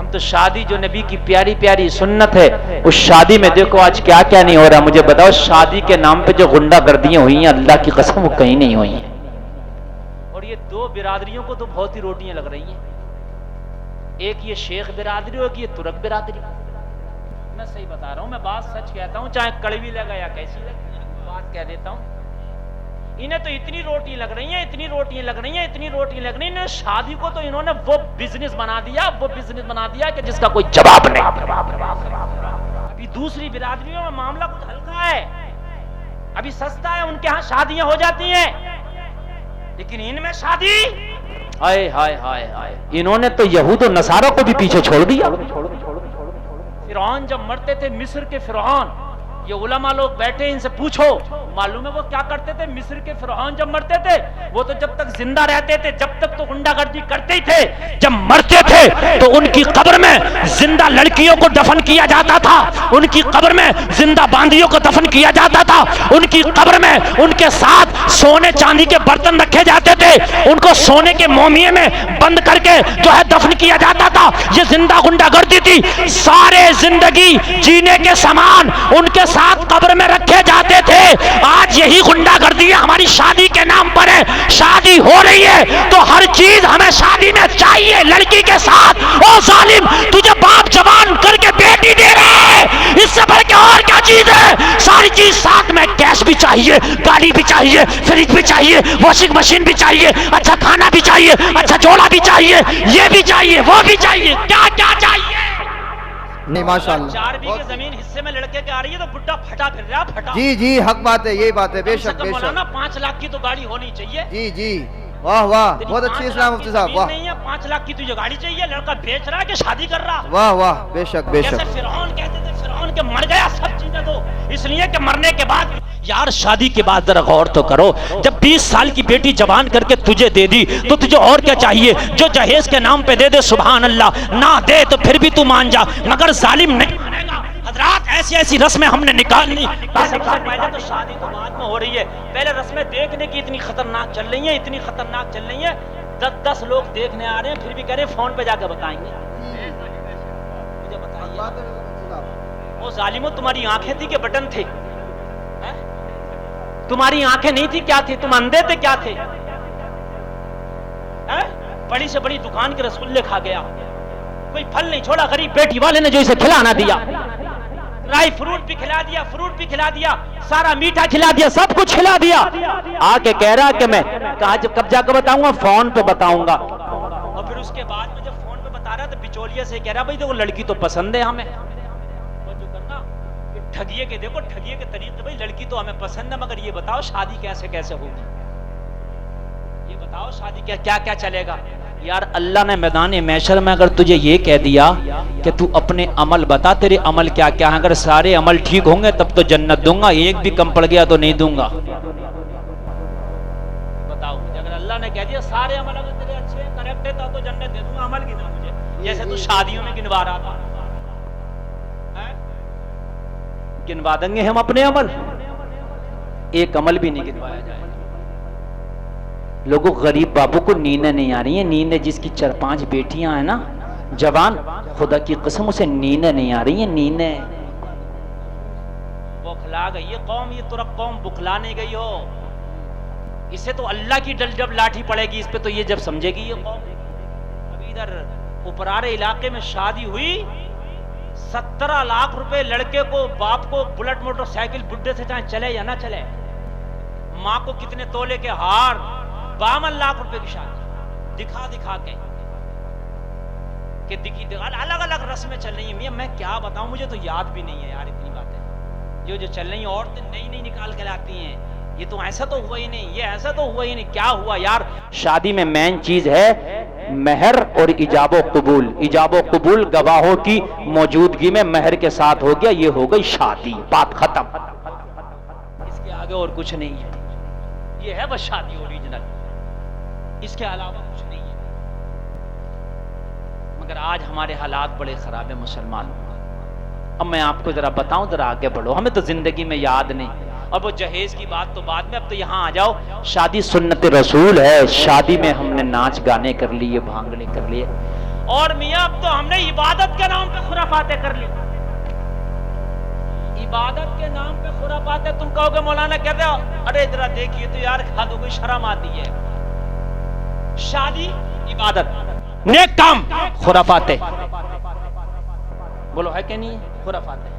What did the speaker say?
हम तो शादी जो नबी की प्यारी प्यारी सुन्नत है, उस शादी में देखो आज क्या क्या नहीं हो रहा। मुझे बताओ, शादी के नाम पे जो गुंडागर्दियां हुई हैं, अल्लाह की कसम वो कहीं नहीं हुई हैं। और ये दो बिरादरियों को तो बहुत ही रोटियां लग रही हैं, एक ये शेख बिरादरी और एक ये तुर्क बिरादरी। मैं सही बता रहा हूं, मैं बात सच कहता हूं, चाहे कड़वी लगा या कैसी लगे, बात कह देता हूं। इन्हें तो इतनी रोटी लग रही है, इतनी रोटी लग रही है, इतनी रोटी लग रही है। शादी को तो इन्होंने वो बिजनेस बना दिया, वो बिजनेस बना दिया कि जिसका कोई जवाब नहीं। अभी दूसरी बिरादरियों में मामला कुछ हल्का है, अभी सस्ता है, उनके यहाँ शादियां हो जाती हैं, लेकिन इनमें शादी, हाय हाय हाय हाय, इन्होंने तो यहूद और नसारा को भी पीछे छोड़ दिया। फिरौन जब मरते थे, मिस्र के फिरौन, ये उलमा लोग बैठे, इनसे पूछो, मालूम है वो क्या करते थे? मिस्र के फिरौन जब मरते थे, वो तो जब तक जिंदा रहते थे, जब तक तो गुंडागर्दी करते ही थे, जब मरते थे तो उनकी कब्र में जिंदा लड़कियों को दफन किया जाता था, उनकी कब्र में जिंदा बांदियों को दफन किया जाता था, उनकी कब्र में उनके साथ सोने चांदी के बर्तन रखे जाते थे, उनको सोने के मोमिये में बंद करके जो है दफन किया जाता था। ये जिंदा गुंडागर्दी थी। सारे जिंदगी जीने के सामान उनके साथ कब्र में रखे जाते थे। आज यही गुंडागर्दी हमारी शादी के नाम पर है। शादी हो रही है तो हर चीज हमें शादी में चाहिए लड़की के साथ। ओ जालिम, तुझे बाप जवान करके बेटी दे रहा है, इससे बढ़ के और क्या चीज है? सारी चीज साथ में, कैश भी चाहिए, गाड़ी भी चाहिए, फ्रिज भी चाहिए, वॉशिंग मशीन भी चाहिए, अच्छा खाना भी चाहिए, अच्छा जोड़ा भी चाहिए, ये भी चाहिए, वो भी चाहिए, क्या क्या चाहिए नहीं माशाअल्लाह। 4 बीघे जमीन हिस्से में लड़के के आ रही है तो बुड्ढा फटा फिर रहा, फटा। जी जी, हक बात है, यही बात है, बेशक बेशक। 5 लाख की तो गाड़ी होनी चाहिए। जी जी, वाह वाह, बहुत अच्छी इस्लाम मुफ्ती साहब, वाह। नहीं है 5 लाख की तुझे गाड़ी चाहिए, लड़का बेच रहा है कि शादी कर रहा? वाह वाह, बेशक बेशक। जैसे फिरौन कहते थे, फिरौन के मर गया सब चीजें दो, इसलिए कि मरने के बाद, यार शादी के बाद जरा गौर तो करो, जब 20 साल की बेटी जवान करके तुझे दे दी तो तुझे और क्या चाहिए? जो जहेज के नाम पे दे दे, सुभान अल्लाह, ना दे तो फिर भी तू मान जा, मगर जालिम नहीं मानेगा। हजरात, ऐसी ऐसी रस्में हमने निकालनी। सबसे पहले तो शादी तो बाद में हो रही है, पहले रस्में देखने की इतनी खतरनाक चल रही है, इतनी खतरनाक चल रही है। 10-10 लोग देखने आ रहे हैं, फिर भी कह रहे हैं फोन पे जाकर बताएंगे। मुझे बताइए, वो जालिमो, तुम्हारी आंखें थी कि बटन थे? तुम्हारी आंखें नहीं थी, क्या थे? तुम अंधे थे, क्या थे? बड़ी से बड़ी दुकान के रसगुल्ले खा गया, कोई फल नहीं छोड़ा, गरीब बेटी वाले ने जो इसे खिलाना दिया, ड्राई फ्रूट भी खिला दिया, फ्रूट भी खिला दिया, सारा मीठा खिला दिया, सब कुछ खिला दिया। आके कह रहा कि मैं कहा जब कब जाकर बताऊंगा, फोन पे बताऊंगा। और फिर उसके बाद में जब फोन पे बता रहा तो बिचौलिया से कह रहा, भाई देखो लड़की तो पसंद है हमें, जो करना ठगिए के, देखो ठगिए के तरीके, भाई लड़की तो हमें पसंद है, मगर ये बताओ शादी कैसे कैसे होगी, ये बताओ शादी क्या क्या क्या चलेगा। यार अल्लाह ने मैदान महशर में अगर तुझे ये कह दिया कि तू अपने अमल बता, तेरे अमल क्या क्या हैं, अगर सारे अमल ठीक होंगे तब तो जन्नत दूंगा, एक भी कम पड़ गया तो नहीं दूंगा। बताओ, अगर अल्लाह ने कह दिया सारे अमल अगर तेरे अच्छे हैं, करेक्ट है, तो जन्नत दे दूंगा, अमल गिना मुझे, जैसे तू शादियों में गिनवा रहा था। गिनवा देंगे हम अपने अमल, एक अमल भी नहीं गिनवाया जाए। लोगों, गरीब बाबू को नींद नहीं आ रही है, नींद जिसकी 4-5 बेटियां हैं ना जवान, खुदा की कसम उसे नींद नहीं आ रही है, नींद बुखला गई है कौम, ये तुरक कौम बुखला नहीं गई हो, इसे तो अल्लाह की डल जब लाठी पड़ेगी इस पे तो ये जब समझेगी ये कौम। अभी इधर उपरारे इलाके में शादी हुई, 17 लाख रुपए लड़के को, बाप को बुलेट मोटरसाइकिल, बुड्ढे से चाहे चले या ना चले, माँ को कितने तोले के हार, 52 लाख रुपए की शादी दिखा दिखा के दिखी अलग अलग रस्में चल रही है। मियां मैं क्या बताऊं, मुझे तो याद भी नहीं है यार, इतनी बातें जो चल रही हैं, औरतें नई नई निकाल के लाती हैं, ये तो ऐसा तो हुआ ही नहीं, ये ऐसा तो हुआ ही नहीं, क्या हुआ यार? शादी में मेन चीज है महर और इजाबो कबूल। इजाबो कबूल गवाहों की मौजूदगी में महर के साथ हो गया, ये हो गई शादी, बात खत्म, इसके आगे और कुछ नहीं है, ये है बस शादी ओरिजिनल, इसके अलावा कुछ नहीं है। मगर आज हमारे हालात बड़े खराब है मुसलमान। अब मैं आपको जरा बताऊं, जरा आगे बढ़ो, हमें तो जिंदगी में याद नहीं, और वो जहेज की बात तो बाद में, अब तो यहाँ आ जाओ। शादी सुन्नत रसूल है, शादी में हमने नाच गाने कर लिए, भांगड़े कर लिए। और मियां अब तो हमने इबादत के नाम पे खुराफातें कर ली। इबादत के नाम पे खुराफातें, तुम कहोगे मौलाना कहते हो, अरे जरा देखिए तो यार, खा दो, कोई शर्म आती है। शादी इबादत, नेक काम खुराफातें, बोलो है कि नहीं खुराफातें।